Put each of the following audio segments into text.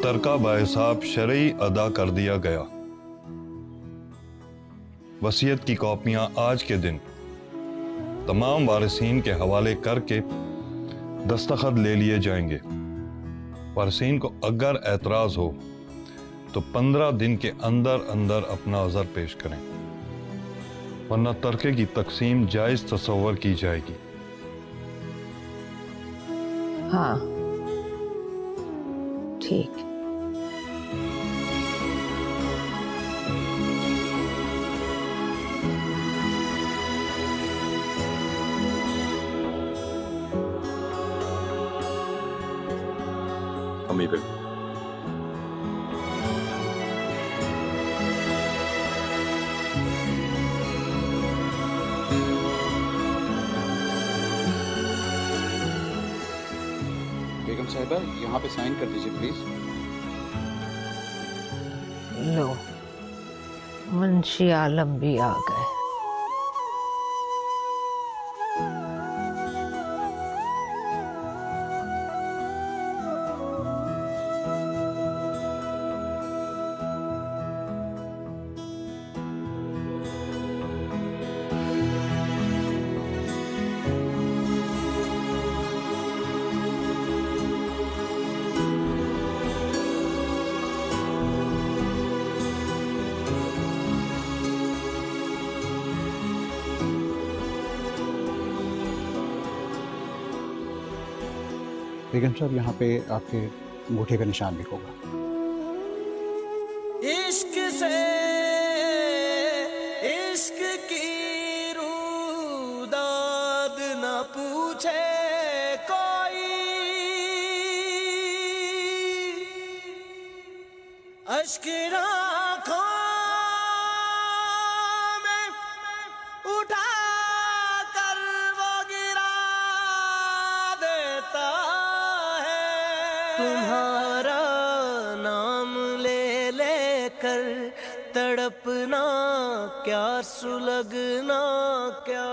तरका बाहिसाब शरई अदा कर दिया गया। वसीयत की कॉपियां आज के दिन तमाम वारिसीन के हवाले करके दस्तखत ले लिए जाएंगे। वारिसीन को अगर एतराज हो तो 15 दिन के अंदर अंदर अपना अज़र पेश करें, वरना तरके की तकसीम जायज तसव्वुर की जाएगी। हाँ ठीक। अम्मी बेगम, बेगम साहिबा यहाँ पे साइन कर दीजिए प्लीज। लो, मुंशी आलम भी आ गए। बेगम साहब यहाँ पे आपके अंगूठे का निशान भी होगा। इश्क से इश्क की रूदाद न पूछे कोई, अश्क आँखों में उठा कर वो गिरा देता है। तुम्हारा नाम ले लेकर तड़पना क्या, सुलगना क्या।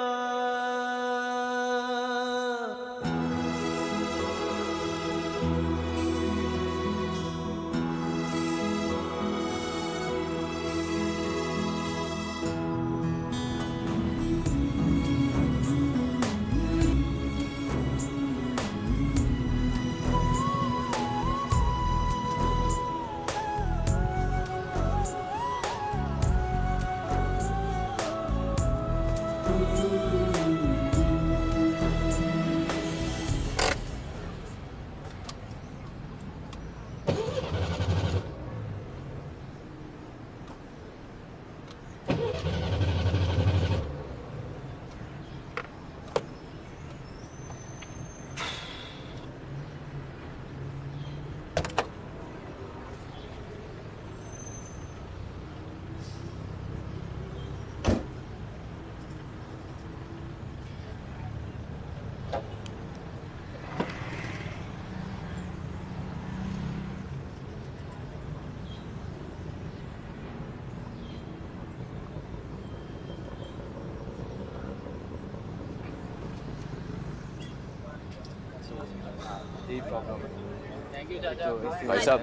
भाई साहब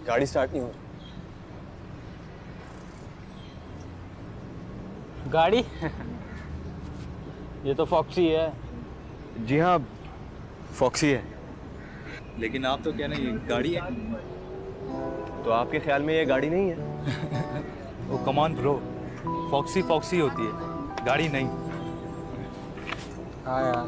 गाड़ी स्टार्ट नहीं हो रही। गाड़ी ये तो फॉक्सी है। जी हाँ, फॉक्सी है, लेकिन आप तो कह रहे हैं ये गाड़ी है। तो आपके ख्याल में ये गाड़ी नहीं है? Oh come on bro, foxy foxy होती है, गाड़ी नहीं। हाँ यार,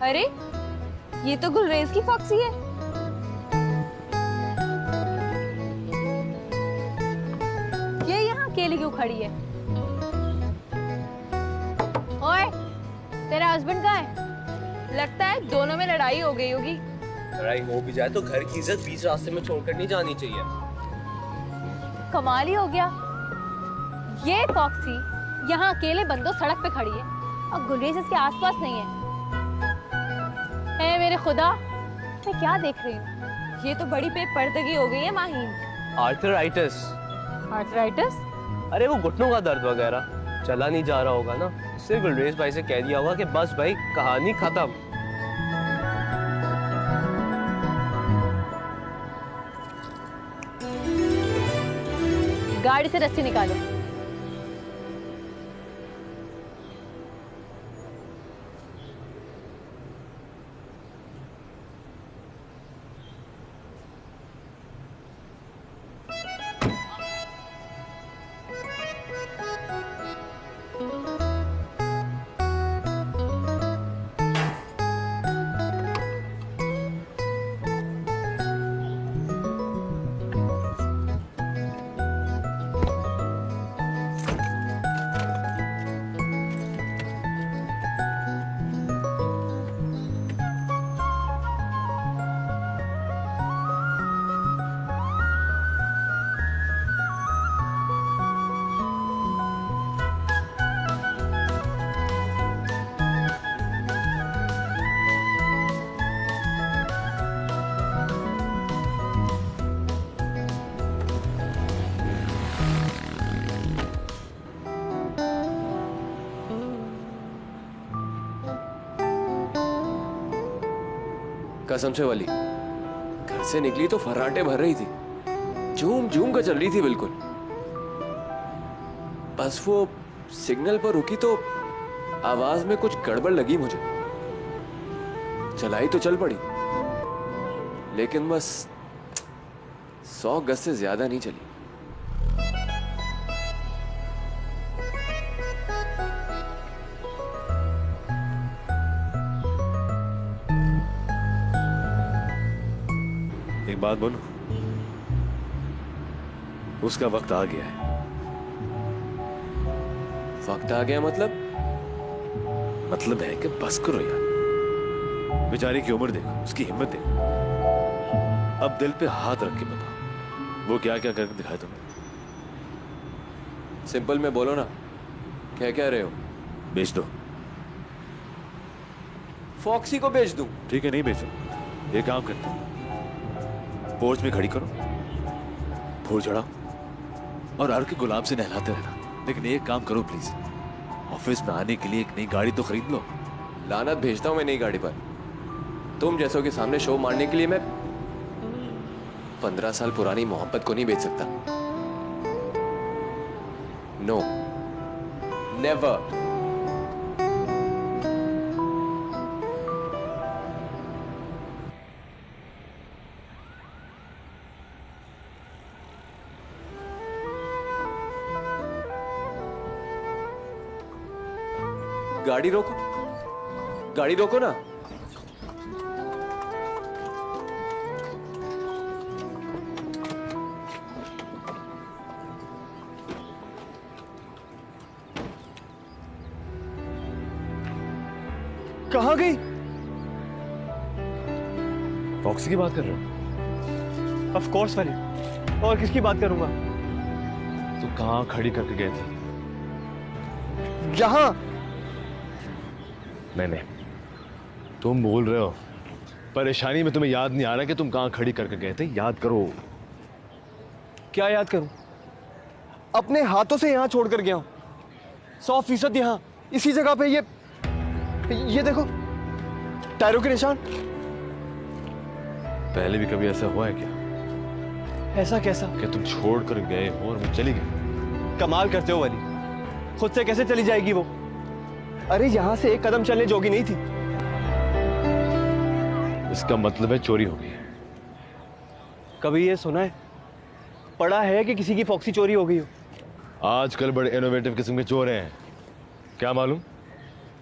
अरे ये तो गुलरेज की फॉक्सी है। ये यहाँ अकेले क्यों खड़ी है? ओए, तेरा हस्बैंड कहाँ है? लगता है दोनों में लड़ाई हो गई होगी। लड़ाई हो भी जाए तो घर की इज्जत बीच रास्ते में छोड़कर नहीं जानी चाहिए। कमाल ही हो गया। ये फॉक्सी यहाँ अकेले बंदों सड़क पे खड़ी है और गुलरेज इसके आसपास नहीं है। मेरे खुदा, मैं क्या देख रही हूँ? ये तो बड़ी बेपर्दगी हो गई है माहीन। आर्थराइटिस। आर्थराइटिस? अरे वो घुटनों का दर्द वगैरह, चला नहीं जा रहा होगा ना, इससे गुलरेज भाई से कह दिया होगा कि बस भाई कहानी खत्म। गाड़ी से रस्सी निकालो। कसम से वाली, घर से निकली तो फर्राटे भर रही थी, झूम झूम कर चल रही थी बिल्कुल। बस वो सिग्नल पर रुकी तो आवाज में कुछ गड़बड़ लगी मुझे। चलाई तो चल पड़ी, लेकिन बस 100 गज से ज्यादा नहीं चली। एक बात बोलूं, उसका वक्त आ गया है। वक्त आ गया मतलब? मतलब है कि बस करो यार, बेचारी की उम्र देखो, उसकी हिम्मत देखो। अब दिल पे हाथ रख के बताओ, वो क्या क्या करके दिखाया तुम्हें? सिंपल में बोलो ना, क्या कह रहे हो? बेच दो। फॉक्सी को बेच दूं? ठीक है, नहीं बेचो, ये काम करते हैं, पोर्च में खड़ी करो, फूल चढ़ाओ और हर के गुलाब से नहलाते रहना। लेकिन एक काम करो प्लीज, ऑफिस में आने के लिए एक नई गाड़ी तो खरीद लो। लानत भेजता हूं मैं नई गाड़ी पर। तुम जैसों के सामने शो मारने के लिए मैं 15 साल पुरानी मोहब्बत को नहीं बेच सकता। No, never. गाड़ी रोको, गाड़ी रोको ना। कहाँ गई? फॉक्सी की बात कर रहे हो? ऑफ कोर्स वाली, और किसकी बात करूंगा? तो कहाँ खड़ी करके गए थे? यहाँ। नहीं, तुम बोल रहे हो, परेशानी में तुम्हें याद नहीं आ रहा कि तुम कहाँ खड़ी करके गए थे? याद करो। क्या याद करूं? अपने हाथों से यहाँ छोड़कर गया हूं, 100% यहाँ इसी जगह पे। ये देखो, टायरों के निशान। पहले भी कभी ऐसा हुआ है क्या? ऐसा कैसा? कि तुम छोड़ कर गए हो और वो चली गई? कमाल करते हो वाली, खुद से कैसे चली जाएगी वो? अरे यहाँ से एक कदम चलने जोगी नहीं थी। इसका मतलब है चोरी हो गई। कभी ये सुना है, पढ़ा है कि किसी की फॉक्सी चोरी हो गई हो? आजकल बड़े इनोवेटिव किस्म के चोर हैं, क्या मालूम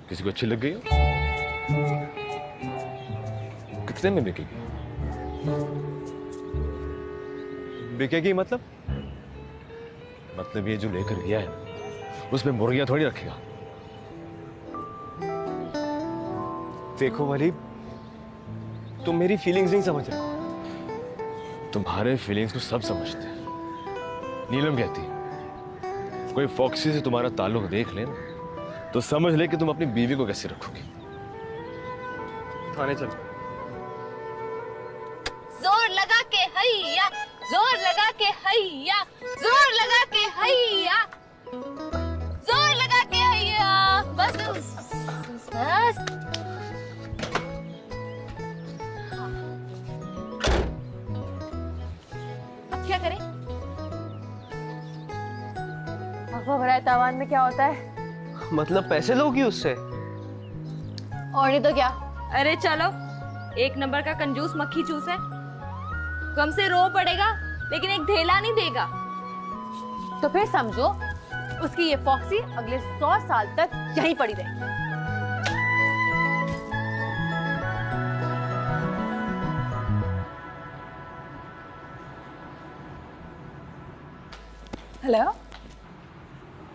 किसी को अच्छी लग गई हो। इतने में बिकेगी। बिकेगी मतलब? मतलब ये जो लेकर गया है उसमें मुर्गियां थोड़ी रखेगा। देखो वली, तुम मेरी फीलिंग्स नहीं समझ रहे। तुम्हारे फीलिंग्स को सब समझते हैं। नीलम कहती है कोई फॉक्सी से तुम्हारा ताल्लुक देख ले ना तो समझ ले कि तुम अपनी बीवी को कैसे रखोगी। थाने चल। जोर लगा के हैया, जोर लगा के हैया, जोर लगा के हैया, जोर लगा के हैया। बस बस। अब क्या करें? अफवाह भरा तावान में क्या होता है? मतलब पैसे लोगी उससे? और नहीं तो क्या। अरे चलो, एक नंबर का कंजूस मक्खी चूस है। कम से रो पड़ेगा लेकिन एक ढेला नहीं देगा। तो फिर समझो उसकी ये फॉक्सी अगले 100 साल तक यहीं पड़ी रहेगी। हेलो।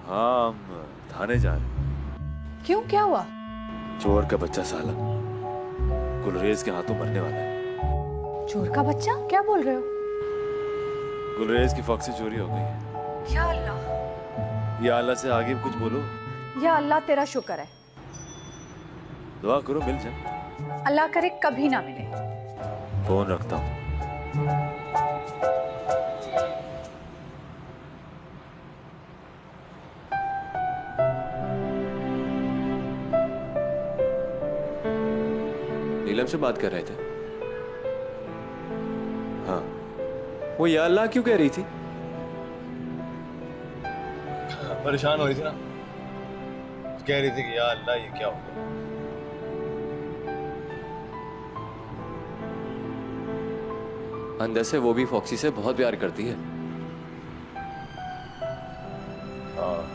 हाँ, हम थाने जा रहे हैं। क्यों, क्या हुआ? चोर का बच्चा साला गुलरेज के हाथों मरने वाला है। चोर का बच्चा? क्या बोल रहे हो? गुलरेज की फॉक्सी चोरी हो गई है। या अल्लाह। या अल्लाह से आगे कुछ बोलो। या अल्लाह तेरा शुक्र है। दुआ करो मिल जाए। अल्लाह करे कभी ना मिले। फोन रखता हूँ। नीलम से बात कर रहे थे? हाँ। वो या अल्लाह क्यों कह रही थी? परेशान हो रही थी ना, कह रही थी कि या अल्लाह ये क्या हो गया। अंदर से वो भी फॉक्सी से बहुत प्यार करती है। हाँ।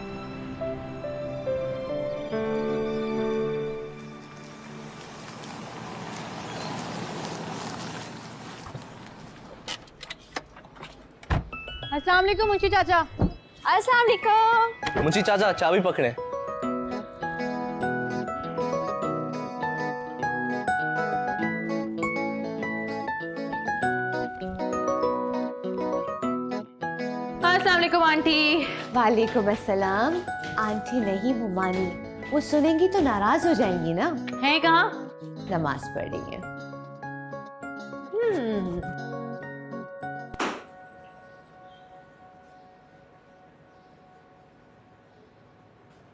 अस्सलाम वालेकुम मुंशी चाचा। अस्सलाम वालेकुम। मुंशी चाचा चाबी पकड़े। अस्सलाम वालेकुम आंटी। वालेकुम अस्सलाम। आंटी नहीं हुमानी, वो सुनेंगी तो नाराज हो जाएंगी ना। है कहाँ? नमाज पढ़ रही है।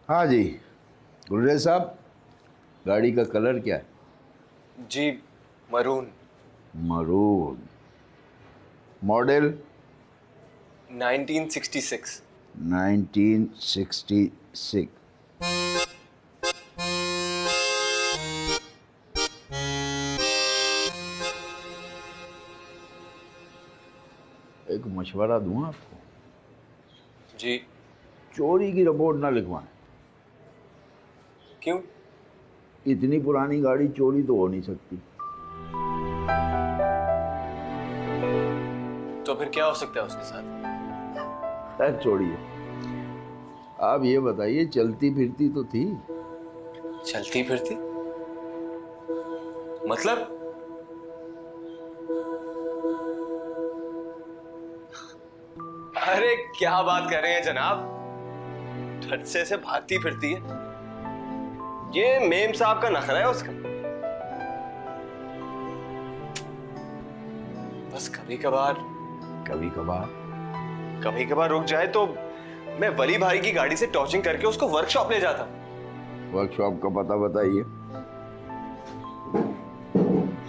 हाँ जी गुलरेज साहब, गाड़ी का कलर क्या है? जी मरून। मरून। मॉडल? 1966। 1966। एक मशवरा दूं आपको? जी। चोरी की रिपोर्ट ना लिखवाएं। क्यों? इतनी पुरानी गाड़ी चोरी तो हो नहीं सकती। तो फिर क्या हो सकता है उसके साथ? खैर छोड़िए, आप ये बताइए चलती फिरती तो थी? चलती फिरती मतलब? अरे क्या बात कर रहे हैं जनाब, धड़से से भागती फिरती है। ये मेम साहब का नखरा है उसका। बस कभी कभार रुक जाए तो मैं वली भाई की गाड़ी से टॉर्चिंग करके उसको वर्कशॉप ले जाता। वर्कशॉप का पता बताइए।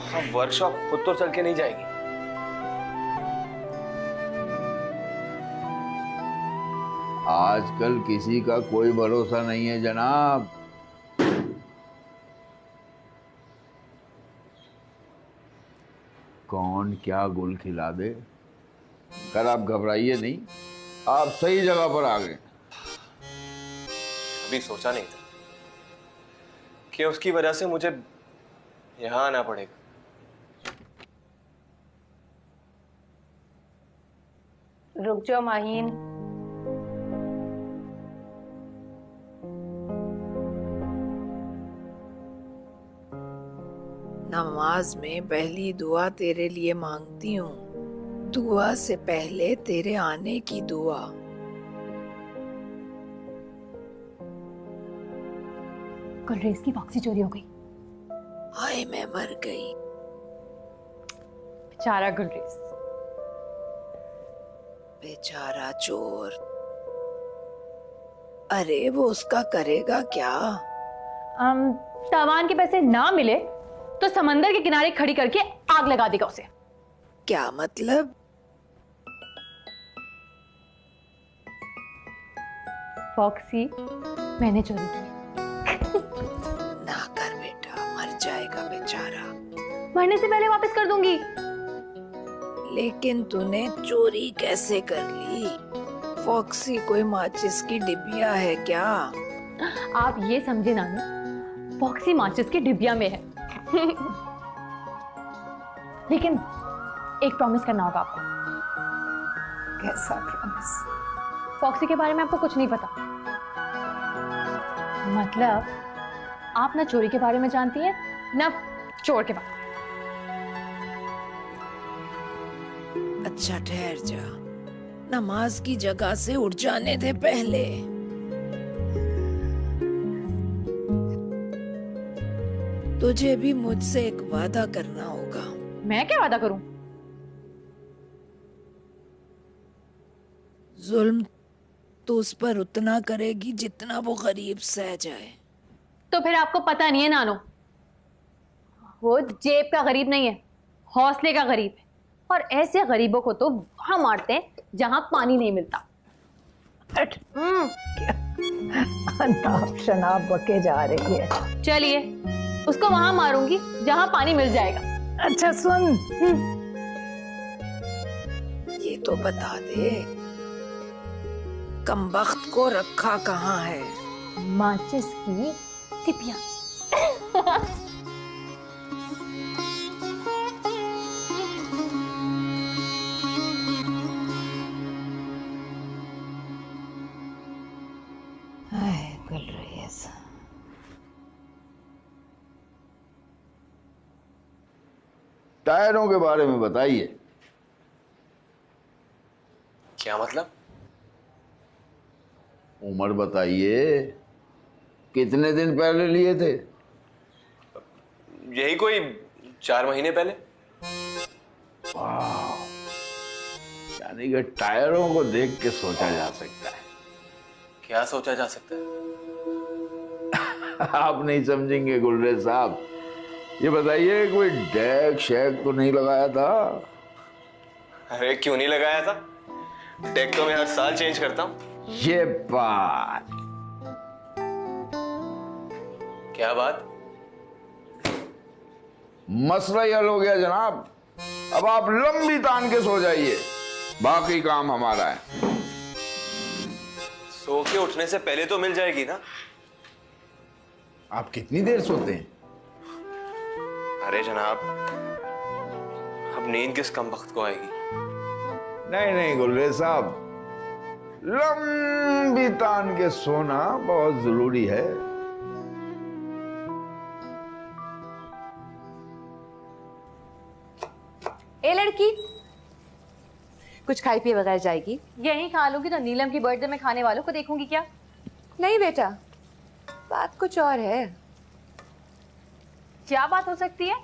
हाँ, वर्कशॉप खुद तो चल के नहीं जाएगी। आजकल किसी का कोई भरोसा नहीं है जनाब। कौन क्या गुल खिला दे। कर आप घबराइए नहीं, आप सही जगह पर आ गए। कभी सोचा नहीं था कि उसकी वजह से मुझे यहां आना पड़ेगा। रुक जाओ माहीन। नमाज में पहली दुआ तेरे लिए मांगती हूँ, दुआ से पहले तेरे आने की दुआ। गुलरेज की फॉक्सी चोरी हो गई। हाय मैं मर गई। बेचारा गुलरेज। बेचारा चोर। अरे वो उसका करेगा क्या? तावान के पैसे ना मिले तो समंदर के किनारे खड़ी करके आग लगा देगा उसे। क्या मतलब? फॉक्सी मैंने चोरी की। ना कर बेटा, मर जाएगा बेचारा। मरने से पहले वापस कर दूंगी। लेकिन तूने चोरी कैसे कर ली? फॉक्सी कोई माचिस की डिबिया है क्या? आप ये समझे नानू, फॉक्सी माचिस की डिबिया में है। लेकिन एक प्रॉमिस करना होगा आपको। कैसा प्रॉमिस? फॉक्सी के बारे में आपको कुछ नहीं पता। मतलब आप ना चोरी के बारे में जानती हैं ना चोर के बारे में। अच्छा ठहर जा, नमाज की जगह से उठ जाने दे पहले। तुझे भी मुझसे एक वादा करना होगा। मैं क्या वादा करूं? जुल्म तो उस पर उतना करेगी जितना वो गरीब सह जाए। तो फिर आपको पता नहीं है नानो, वो जेब का गरीब नहीं है, हौसले का गरीब है। और ऐसे गरीबों को तो वहां मारते हैं जहां पानी नहीं मिलता। अनाप शनाप बके जा रही है। चलिए उसको वहां मारूंगी जहां पानी मिल जाएगा। अच्छा सुन, ये तो बता दे, कमबख्त को रखा कहाँ है? माचिस की टिपिया। टायरों के बारे में बताइए। क्या मतलब? उम्र बताइए, कितने दिन पहले लिए थे? यही कोई 4 महीने पहले। वाह, यानी कि टायरों को देख के सोचा जा सकता है। क्या सोचा जा सकता है? आप नहीं समझेंगे गुलरेज साहब। ये बताइए, कोई डैग शैग तो नहीं लगाया था? अरे क्यों नहीं लगाया था? डेक तो मैं हर साल चेंज करता हूँ। ये बात। क्या बात? मसला ही हल हो गया जनाब। अब आप लंबी तान के सो जाइए, बाकी काम हमारा है। सो के उठने से पहले तो मिल जाएगी ना? आप कितनी देर सोते हैं? अरे जनाब, अब नींद किस कम वक्त को आएगी? नहीं नहीं गुलरेज साहब, लंबी तान के सोना बहुत जरूरी है। ए लड़की, कुछ खाई पिए बगैर जाएगी? यहीं खा लूंगी तो नीलम की बर्थडे में खाने वालों को देखूंगी क्या? नहीं बेटा, बात कुछ और है। क्या बात हो सकती है?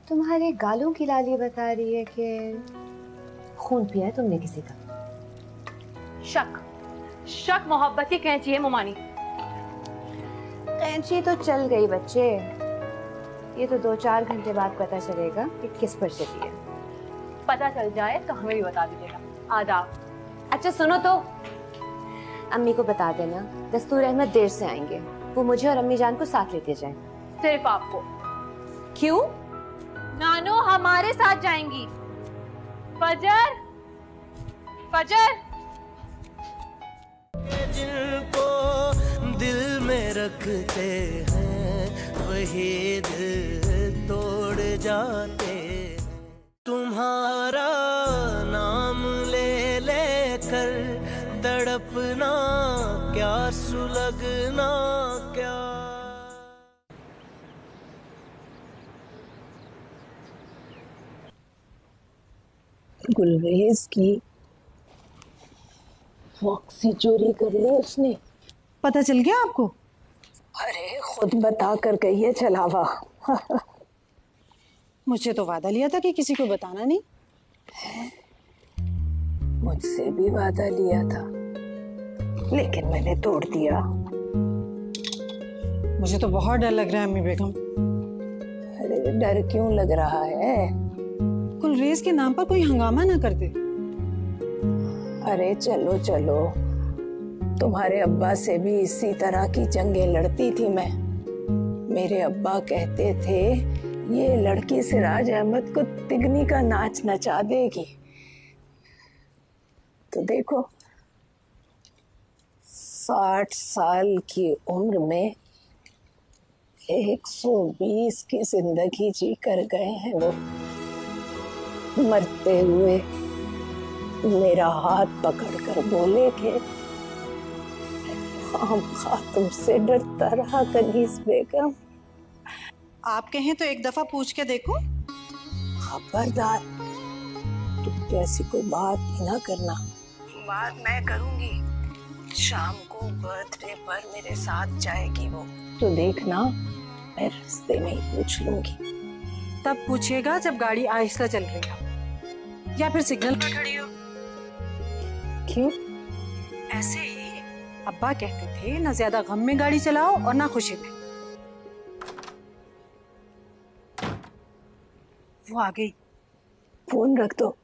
तुम्हारे गालों की लाली बता रही है कि खून पिया है तुमने किसी का। शक शक मोहब्बत की कैंची है मोमानी। कैंची तो चल गई बच्चे, ये तो 2-4 घंटे बाद पता चलेगा कि किस पर चली है। पता चल जाए तो हमें भी बता दीजिएगा। आदाब। अच्छा सुनो तो, अम्मी को बता देना दस्तूर अहमद देर से आएंगे, वो मुझे और अम्मी जान को साथ लेते जाएं। सिर्फ आपको? क्यों? नानो हमारे साथ जाएंगी। फजर फजर। जिनको दिल में रखते हैं वही दिल तोड़ जाते हैं। तुम्हारा तुम्हारा नाम ले लेकर तड़पना क्या सुलगना क्या। गुलरेज की फॉक्सी चोरी कर ली उसने। पता चल गया आपको? अरे खुद बता कर गई है छलावा। मुझे तो वादा लिया था कि किसी को बताना नहीं। मुझसे भी वादा लिया था लेकिन मैंने तोड़ दिया। मुझे तो बहुत डर लग रहा है अम्मी बेगम। अरे डर क्यों लग रहा है? गुलरेज के नाम पर कोई हंगामा ना कर दे। अरे चलो चलो, तुम्हारे अब्बा से भी इसी तरह की जंगें लड़ती थी मैं। मेरे अब्बा कहते थे ये लड़की सिराज अहमद को तिगनी का नाच नचा देगी। तो देखो 60 साल की उम्र में 120 की जिंदगी जी कर गए हैं वो। मरते हुए मेरा हाथ पकड़कर बोले थे खामखा तुमसे डरता रहा कनीज बेगम। आप कहें तो एक दफा पूछ के देखो। खबरदार तुम तो ऐसी कोई बात ही ना करना। बात मैं करूंगी। शाम को बर्थडे पर मेरे साथ जाएगी वो, तो देखना मैं रास्ते में ही पूछ लूंगी। तब पूछिएगा जब गाड़ी आहिस्ता चल रही हो या फिर सिग्नल पर खड़ी हो। क्यों? ऐसे ही अब्बा कहते थे ना ज्यादा गम में गाड़ी चलाओ और ना खुशी में। वो आ गई। फोन रख दो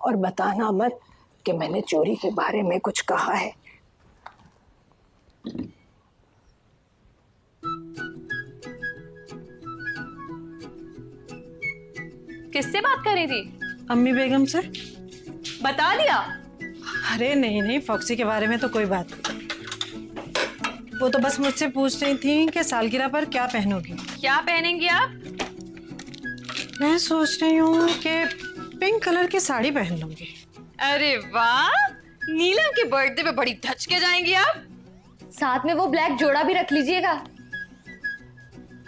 और बताना मत कि मैंने चोरी के बारे में कुछ कहा है। किससे बात कर रही थी? अम्मी बेगम से। बता दिया? अरे नहीं, फॉक्सी के बारे में तो कोई बात नहीं। वो तो बस मुझसे पूछ रही थी कि सालगिरह पर क्या पहनोगी। क्या पहनेंगी आप? मैं सोच रही हूँ कि पिंक कलर की साड़ी पहन लूंगी। अरे वाह, नीलम के बर्थडे पे बड़ी धच के जाएंगी आप। साथ में वो ब्लैक जोड़ा भी रख लीजिएगा।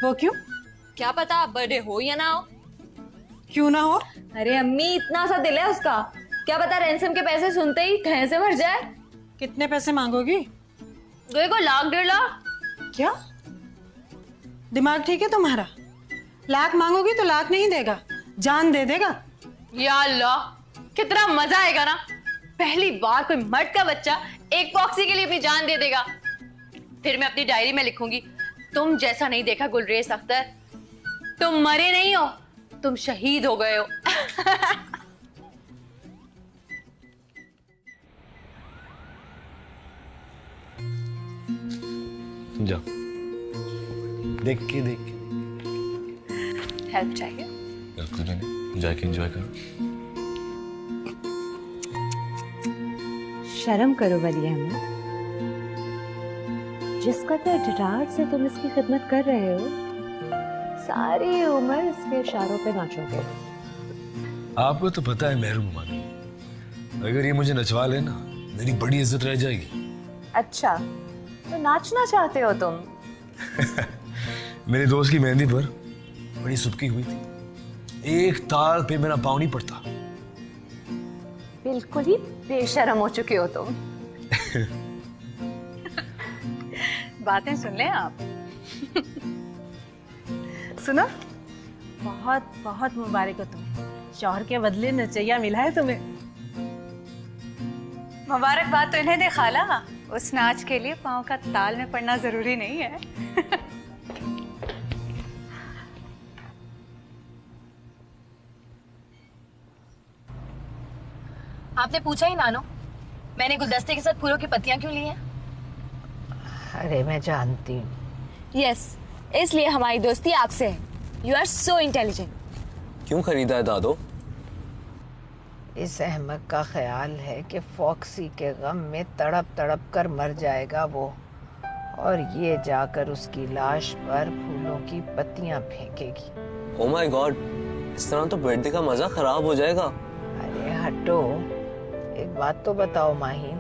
वो क्यों? क्या पता बर्थडे हो या ना हो। क्यों ना हो? अरे अम्मी इतना सा दिल है उसका, क्या पता रैंसम के पैसे सुनते ही ठह से भर जाए। कितने पैसे मांगोगी? 2 लाख 1.5 लाख। क्या दिमाग ठीक है तुम्हारा? लाख मांगोगी तो लाख नहीं देगा, जान दे देगा। या अल्लाह, कितना मजा आएगा ना। पहली बार कोई मर्द का बच्चा एक फॉक्सी के लिए अपनी जान दे देगा। फिर मैं अपनी डायरी में लिखूंगी, तुम जैसा नहीं देखा गुलरेज अख्तर, तुम मरे नहीं हो, तुम शहीद हो गए हो। जा देख के हेल्प चाहिए? बिल्कुल नहीं, जाके एंजॉय करो। शर्म करो वली अहमद, जिस कदर डरार से तुम इसकी खिदमत कर रहे हो, सारी उम्र इसके इशारों पे नाचोगे। आपको तो पता है महरूम मानी, अगर ये मुझे नचवा लेना मेरी बड़ी इज्जत रह जाएगी। अच्छा तो नाचना चाहते हो तुम? मेरे दोस्त की मेहंदी पर बड़ी सुबकी हुई थी, एक ताल पे मेरा पाँव नहीं पड़ता। बिल्कुल ही बेशर्म हो चुके हो तुम। बातें सुन लें आप। सुनो, बहुत बहुत मुबारक हो तुम्हें, शौहर के बदले नचैया मिला है तुम्हें। मुबारकबाद तो इन्हें दे खाला, उस नाच के लिए पाँव का ताल में पड़ना जरूरी नहीं है। आपने पूछा ही नानो, मैंने गुलदस्ते के साथ फूलों की पत्तियां क्यों ली हैं? अरे मैं जानती हूँ। यस, इसलिए हमारी दोस्ती आपसे है। You are so intelligent. क्यों खरीदा है दादो? इस अहमक का ख्याल है कि फॉक्सी के गम में तड़प तड़प कर मर जाएगा वो, और ये जाकर उसकी लाश पर फूलों की पत्तियां फेंकेगी। ओह माय गॉड, इस तरह तो बर्थडे का मजा खराब हो जाएगा। अरे हटो, एक बात तो बताओ माहिन,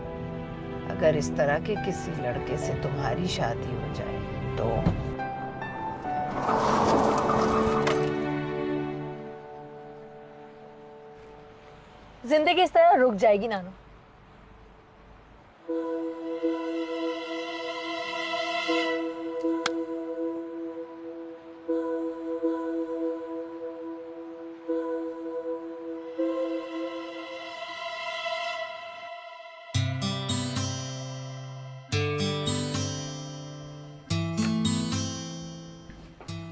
अगर इस तरह के किसी लड़के से तुम्हारी शादी हो जाए तो? जिंदगी इस तरह रुक जाएगी नानू।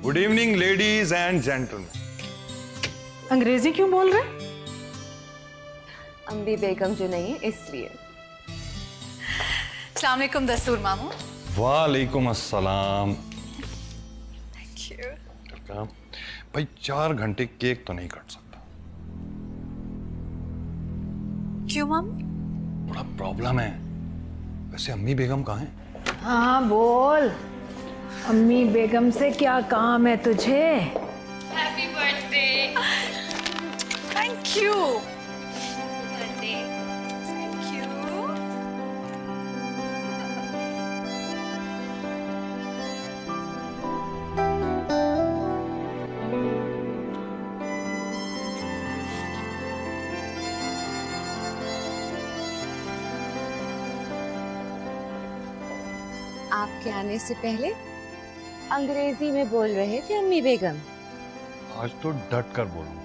Good evening ladies and gentleman. अंग्रेजी क्यों बोल रहे? अम्बी बेगम जो नहीं है इसलिए। अस्सलाम वालेकुम दस्तूर मामू। वालेकुम अस्सलाम। Thank you. भाई 4 घंटे केक तो नहीं कट सकता। क्यों मामू? बड़ा प्रॉब्लम है। वैसे अम्मी बेगम कहाँ हैं? हाँ बोल, अम्मी बेगम से क्या काम है तुझे? Happy birthday. Thank you. आपके आने से पहले अंग्रेजी में बोल रहे थे अम्मी बेगम। आज तो डट कर बोलूंगा।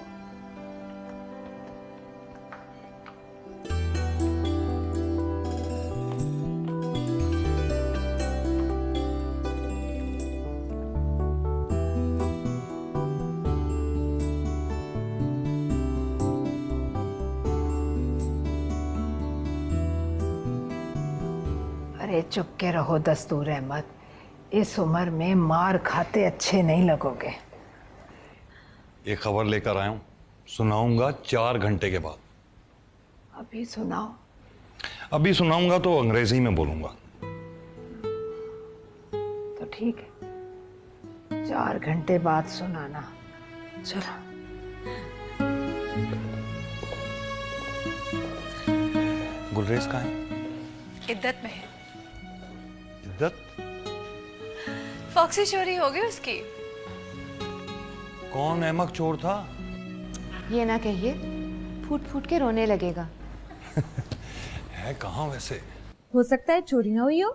अरे चुप के रहो दस्तूर अहमद, इस उम्र में मार खाते अच्छे नहीं लगोगे। एक खबर लेकर आया हूं, सुनाऊंगा 4 घंटे के बाद। अभी सुनाओ। अभी सुनाऊंगा तो अंग्रेजी में बोलूंगा। तो ठीक है, 4 घंटे बाद सुनाना। चलो। गुलरेज कहाँ है? इद्दत में है। इद्दत? फॉक्सी चोरी हो गई उसकी। कौन अहमक चोर था? ये ना कहिए, फूट फूट के रोने लगेगा। है कहाँ वैसे? हो सकता है चोरी ना हुई हो।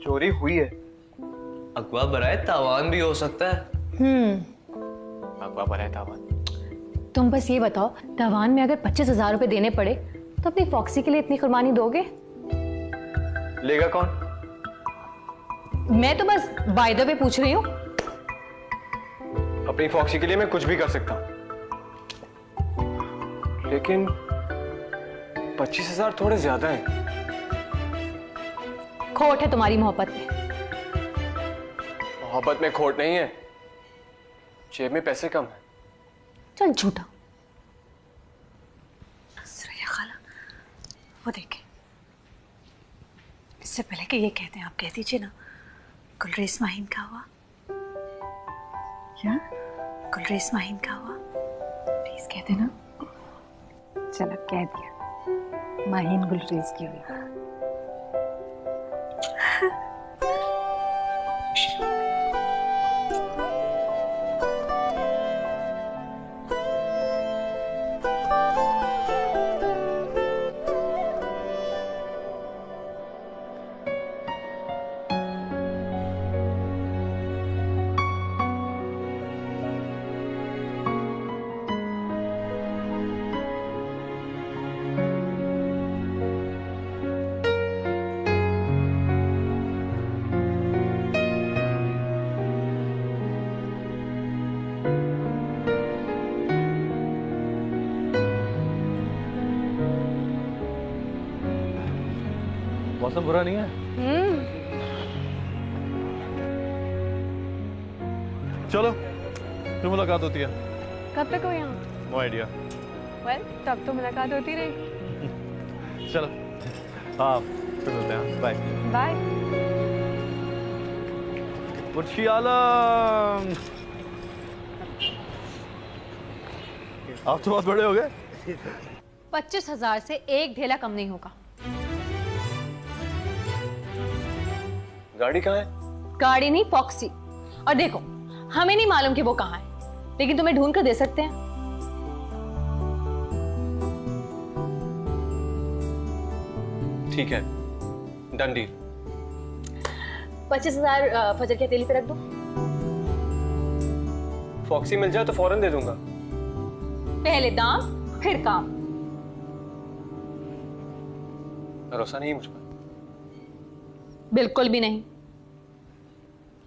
चोरी हुई है। अगवा बराए तावान भी हो सकता है। अगवा बराए तावान। तुम बस ये बताओ, तावान में अगर 25,000 रुपए देने पड़े तो अपनी फॉक्सी के लिए इतनी कुर्बानी दोगे? लेगा कौन? मैं तो बस बाय द वे पूछ रही हूँ। अपनी फॉक्सी के लिए मैं कुछ भी कर सकता हूँ, लेकिन 25,000 थोड़े ज्यादा हैं। खोट है तुम्हारी मोहब्बत में। मोहब्बत में खोट नहीं है, जेब में पैसे कम है। चल झूठा। सुरैया खाला, वो देखे। इससे पहले कि ये कहते हैं, आप कह दीजिए ना, गुलरेज माहिन का हुआ। क्या? गुलरेज माहिन का हुआ। प्लीज कह देना। चलो कह दिया, माहिन गुलरेज की हुई। मौसम बुरा नहीं है। चलो फिर मुलाकात होती है। कब तक हो यहाँ? No idea. वेल, तब तो मुलाकात होती रही। चलो हाँ फिर मिलते हैं। Bye bye. खुशी आलम। आप तो बहुत बड़े हो गए। 25,000 से एक ढेला कम नहीं होगा। गाड़ी कहाँ है? गाड़ी नहीं, फॉक्सी। और देखो, हमें नहीं मालूम कि वो कहाँ है, लेकिन तुम्हें ढूंढ कर दे सकते हैं। ठीक है, डन डील। 25,000 फजर की हथेली पे रख दो। फॉक्सी मिल जाए तो फौरन दे दूंगा। पहले दाम फिर काम। भरोसा नहीं मुझ पर? बिल्कुल भी नहीं।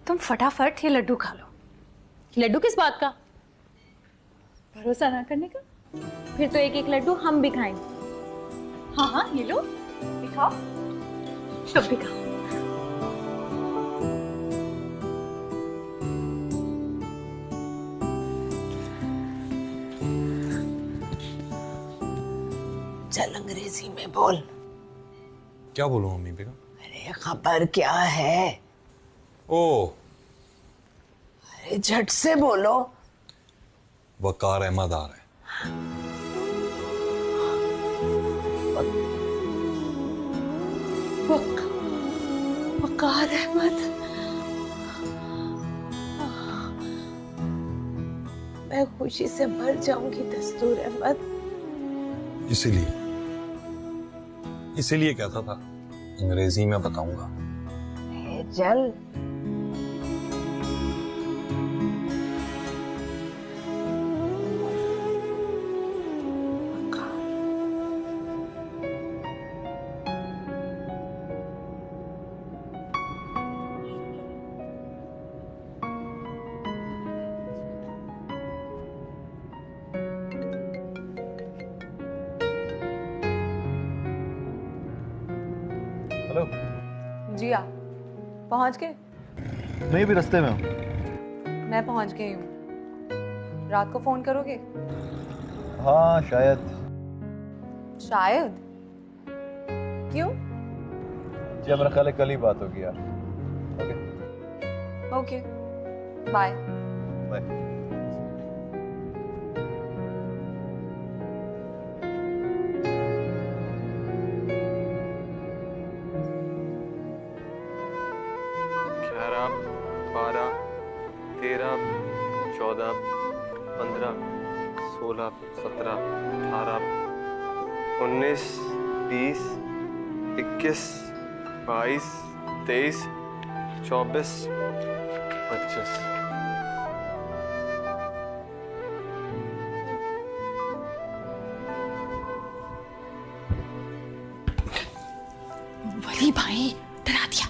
तुम फटाफट ये लड्डू खा लो। लड्डू किस बात का? भरोसा ना करने का? फिर तो एक एक लड्डू हम भी खाएंगे। हाँ हाँ, ये लो, दिखाओ, सब भी खाओ। चल अंग्रेजी में बोल। क्या बोलूं मम्मी बेगम? अरे खबर क्या है? ओ, अरे झट से बोलो। वकार अहमद आ रहे हैं। वकार अहमद? मैं खुशी से मर जाऊंगी दस्तूर अहमद। इसीलिए कहता था अंग्रेजी में बताऊंगा। जल जी आप पहुंच गए? मैं भी रास्ते में हूँ। मैं पहुंच गई हूँ। रात को फोन करोगे? हाँ शायद। शायद? क्यों? जी मेरा ख्याल है कल ही बात होगी यार। Okay, bye. बाय। ग्यारह, 12, 13, 14, 15, 16, 17, 18, 19, 20, 21, 22, 23, 24, 25। वली भाई डरा दिया।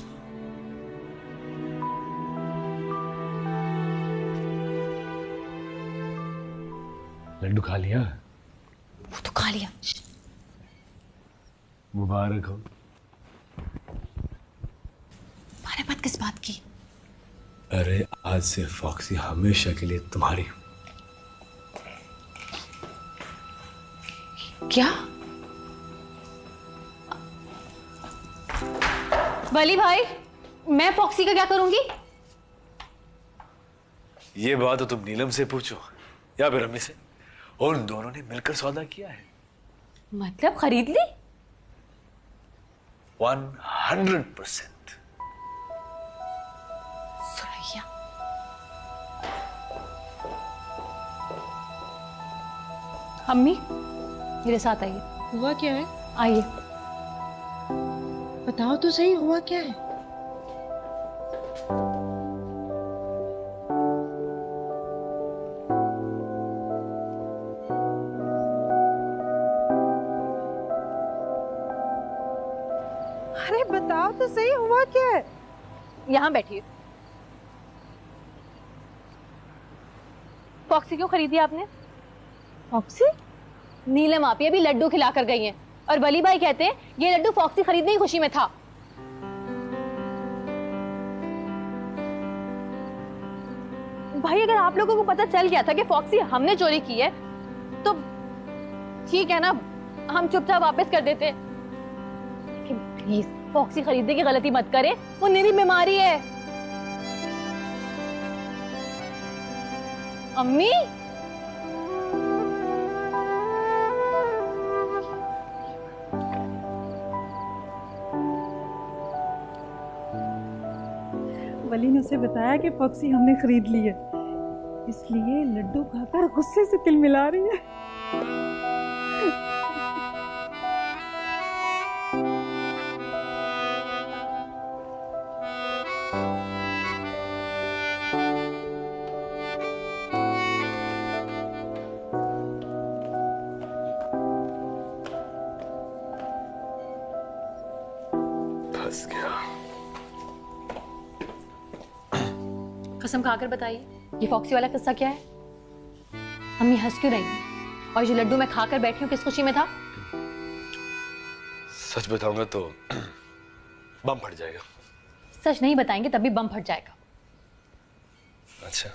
लड्डू खा लिया? वो तो खा लिया। मुबारक हो। माने बात किस बात की? अरे आज से फॉक्सी हमेशा के लिए तुम्हारी। क्या? वली भाई, मैं फॉक्सी का क्या करूंगी? ये बात तो तुम नीलम से पूछो या फिर अम्मी से। उन दोनों ने मिलकर सौदा किया है। मतलब खरीद ली? 100%। सुरैया, अम्मी मेरे साथ आइए। हुआ क्या है? आइए। बताओ तो सही, हुआ क्या है? अरे बताओ तो सही, हुआ क्या है? यहाँ बैठिए। फॉक्सी क्यों खरीदी आपने? फॉक्सी? नीलम आपी अभी लड्डू खिलाकर गई हैं और वली भाई कहते हैं ये लड्डू फॉक्सी खरीदने की खुशी में था। भाई अगर आप लोगों को पता चल गया था कि फॉक्सी हमने चोरी की है तो ठीक है ना, हम चुपचाप वापस कर देते। लेकिन प्लीज फॉक्सी खरीदने की गलती मत करें, वो निरी बीमारी है। अम्मी वली ने उसे बताया कि फॉक्सी हमने खरीद ली है, इसलिए लड्डू खाकर गुस्से से तिल मिला रही है। फंस गया। कसम खाकर बताइए, ये फॉक्सी वाला किस्सा क्या है? अम्मी हंस क्यों रही? और जो लड्डू मैं खाकर बैठी हूँ किस खुशी में था? सच बताऊंगा तो बम फट जाएगा। सच नहीं बताएंगे तब भी बम फट जाएगा। अच्छा,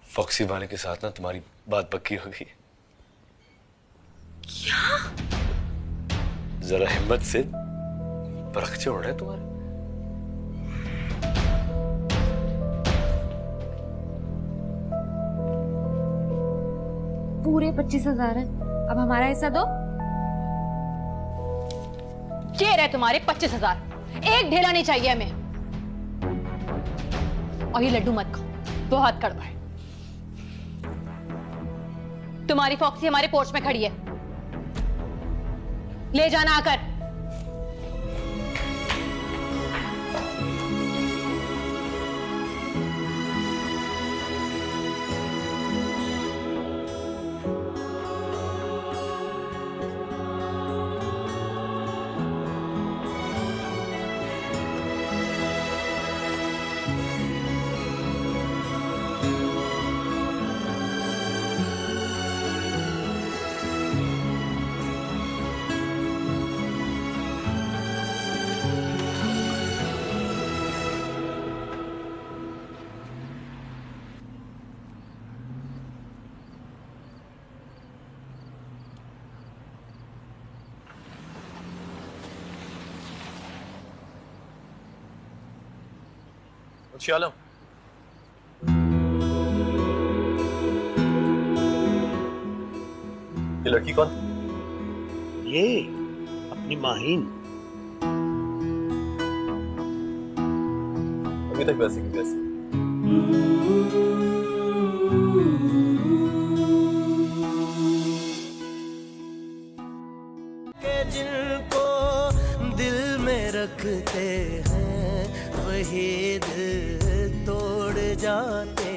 फॉक्सी वाले के साथ ना तुम्हारी बात पक्की होगी। क्या? जरा हिम्मत से परखचे उड़ रहे तुम्हारे। पूरे 25,000 है, अब हमारा हिस्सा दो। ये रहे तुम्हारे 25,000, एक ढेला नहीं चाहिए हमें। और ये लड्डू मत खाओ, बहुत कड़वा है। तुम्हारी फॉक्सी हमारे पोर्च में खड़ी है, ले जाना आकर। चलो। ये लड़की कौन? ये अपनी माहिन। अभी तक वैसे की वैसे। जिनको दिल में रखते हैं वही दिल तोड़ जाते